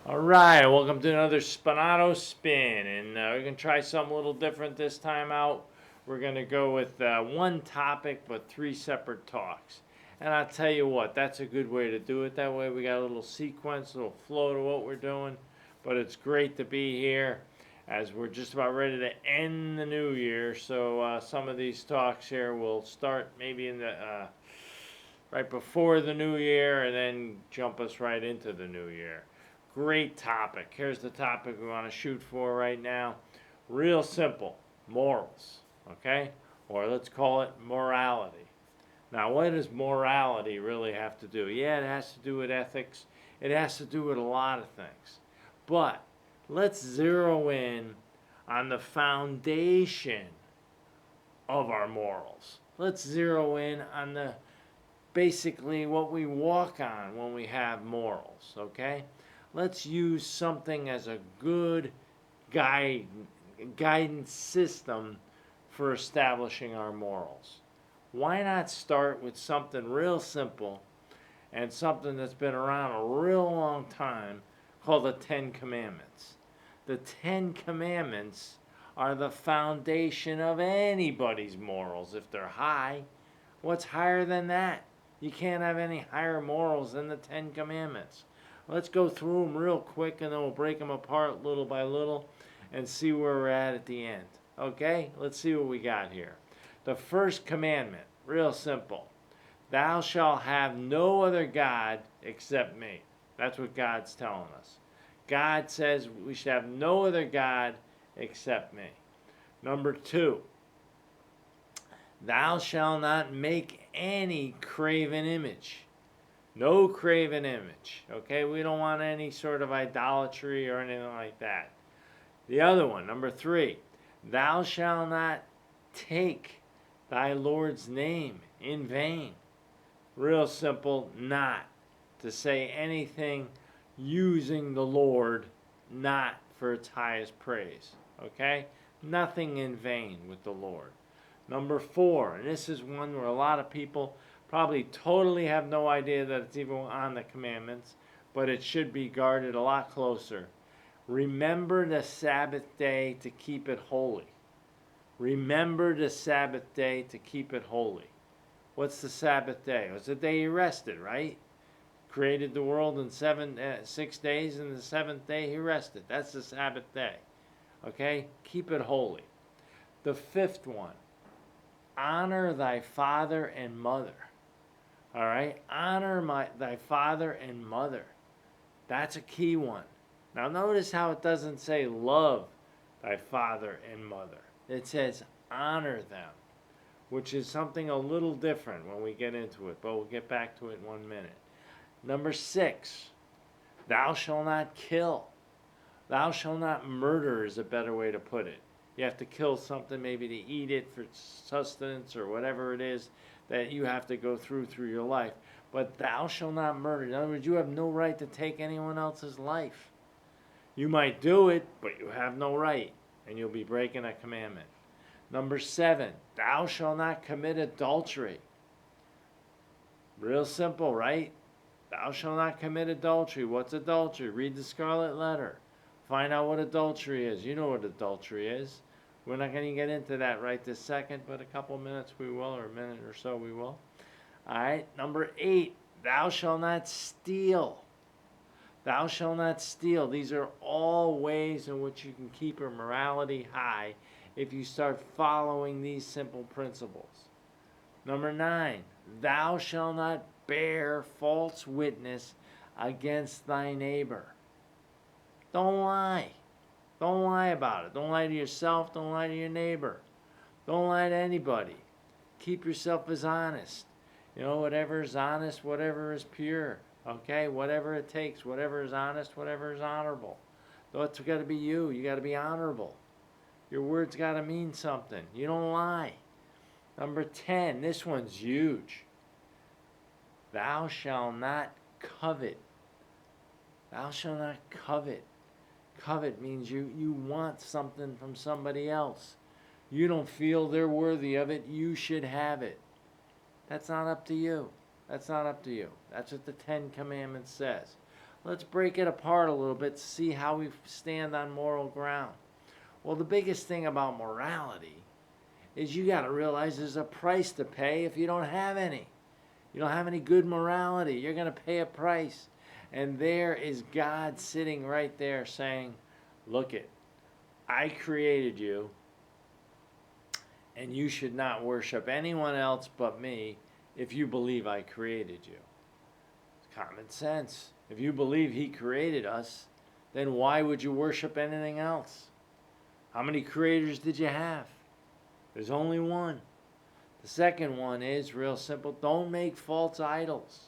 All right, welcome to another Spinato Spin, and we're going to try something a little different this time out. We're going to go with one topic but three separate talks. And I'll tell you what, that's a good way to do it. That way we got a little sequence, a little flow to what we're doing. But it's great to be here as we're just about ready to end the new year. So some of these talks here will start maybe in the right before the new year and then jump us right into the new year. Great topic. Here's the topic we want to shoot for right now. Real simple morals, okay? Or let's call it morality. Now, what does morality really have to do? Yeah, it has to do with ethics, it has to do with a lot of things. But let's zero in on the foundation of our morals. Let's zero in on the basically what we walk on when we have morals, okay? Let's use something as a good guidance system for establishing our morals. Why not start with something real simple and something that's been around a real long time called the Ten Commandments? The Ten Commandments are the foundation of anybody's morals if they're high. What's higher than that? You can't have any higher morals than the Ten Commandments. Let's go through them real quick and then we'll break them apart little by little and see where we're at the end. Okay? Let's see what we got here. The first commandment, real simple. Thou shalt have no other God except me. That's what God's telling us. God says we should have no other God except me. Number 2, thou shalt not make any graven image. No graven image. Okay, we don't want any sort of idolatry or anything like that. The other one, number 3, thou shalt not take thy Lord's name in vain. Real simple, not to say anything using the Lord not for its highest praise. Okay? Nothing in vain with the Lord. Number 4, and this is one where a lot of people probably totally have no idea that it's even on the commandments, but it should be guarded a lot closer. Remember the Sabbath day to keep it holy. Remember the Sabbath day to keep it holy. What's the Sabbath day? It was the day he rested, right? Created the world in 6 days, and the seventh day he rested. That's the Sabbath day. Okay? Keep it holy. The 5th one, honor thy father and mother. All right? Honor thy father and mother. That's a key one. Now notice how it doesn't say love thy father and mother. It says honor them, which is something a little different when we get into it, but we'll get back to it in 1 minute. Number 6, thou shalt not kill. Thou shalt not murder is a better way to put it. You have to kill something maybe to eat it for sustenance or whatever it is that you have to go through your life. But thou shalt not murder. In other words, you have no right to take anyone else's life. You might do it, but you have no right, and you'll be breaking a commandment. Number 7, thou shalt not commit adultery. Real simple, right? Thou shalt not commit adultery. What's adultery? Read the Scarlet Letter. Find out what adultery is. You know what adultery is. We're not going to get into that right this second, but a couple minutes we will, or a minute or so we will. All right, number 8, thou shalt not steal. Thou shalt not steal. These are all ways in which you can keep your morality high if you start following these simple principles. Number 9, thou shalt not bear false witness against thy neighbor. Don't lie. Don't lie about it. Don't lie to yourself. Don't lie to your neighbor. Don't lie to anybody. Keep yourself as honest. You know, whatever is honest, whatever is pure. Okay? Whatever it takes, whatever is honest, whatever is honorable. That's got to be you. You got to be honorable. Your words got to mean something. You don't lie. Number 10, this one's huge. Thou shalt not covet. Thou shalt not covet. Covet means you want something from somebody else. You don't feel they're worthy of it. You should have it. That's not up to you. That's not up to you. That's what the Ten Commandments says. Let's break it apart a little bit to see how we stand on moral ground. Well, the biggest thing about morality is you got to realize there's a price to pay if you don't have any. You don't have any good morality. You're going to pay a price. And there is God sitting right there saying, look it, I created you, and you should not worship anyone else but me if you believe I created you. It's common sense. If you believe he created us, then why would you worship anything else? How many creators did you have? There's only one. The second one is real simple. Don't make false idols.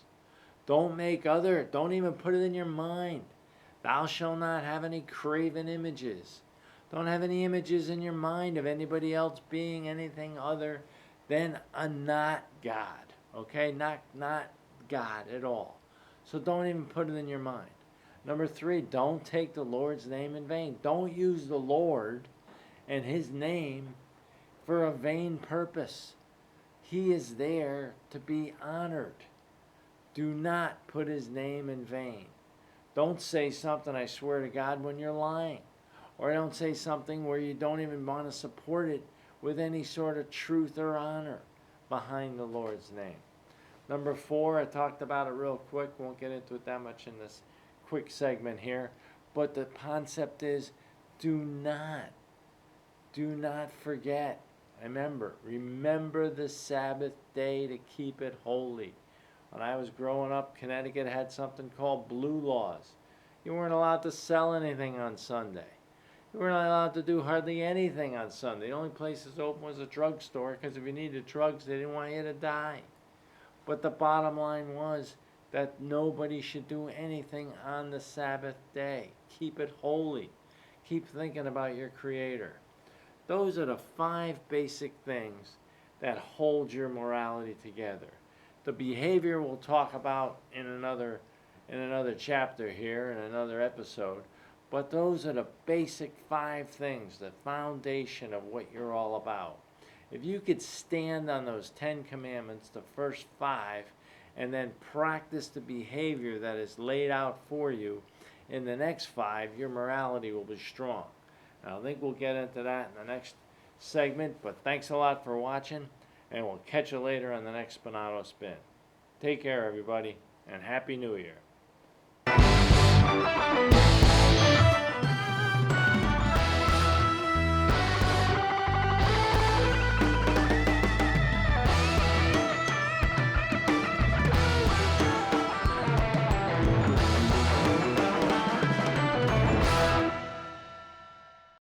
Don't even put it in your mind. Thou shalt not have any graven images. Don't have any images in your mind of anybody else being anything other than a not God. Okay? Not God at all. So don't even put it in your mind. Number 3, don't take the Lord's name in vain. Don't use the Lord and his name for a vain purpose. He is there to be honored. Do not put his name in vain. Don't say something, I swear to God, when you're lying. Or don't say something where you don't even want to support it with any sort of truth or honor behind the Lord's name. Number 4, I talked about it real quick. Won't get into it that much in this quick segment here. But the concept is do not forget. Remember the Sabbath day to keep it holy. When I was growing up, Connecticut had something called blue laws. You weren't allowed to sell anything on Sunday. You weren't allowed to do hardly anything on Sunday. The only places open was a drugstore because if you needed drugs, they didn't want you to die. But the bottom line was that nobody should do anything on the Sabbath day. Keep it holy. Keep thinking about your Creator. Those are the 5 basic things that hold your morality together. The behavior we'll talk about in another chapter here, in another episode. But those are the basic 5 things, the foundation of what you're all about. If you could stand on those 10 commandments, the first 5, and then practice the behavior that is laid out for you in the next 5, your morality will be strong. And I think we'll get into that in the next segment, but thanks a lot for watching, and we'll catch you later on the next Spinato Spin. Take care, everybody, and Happy New Year.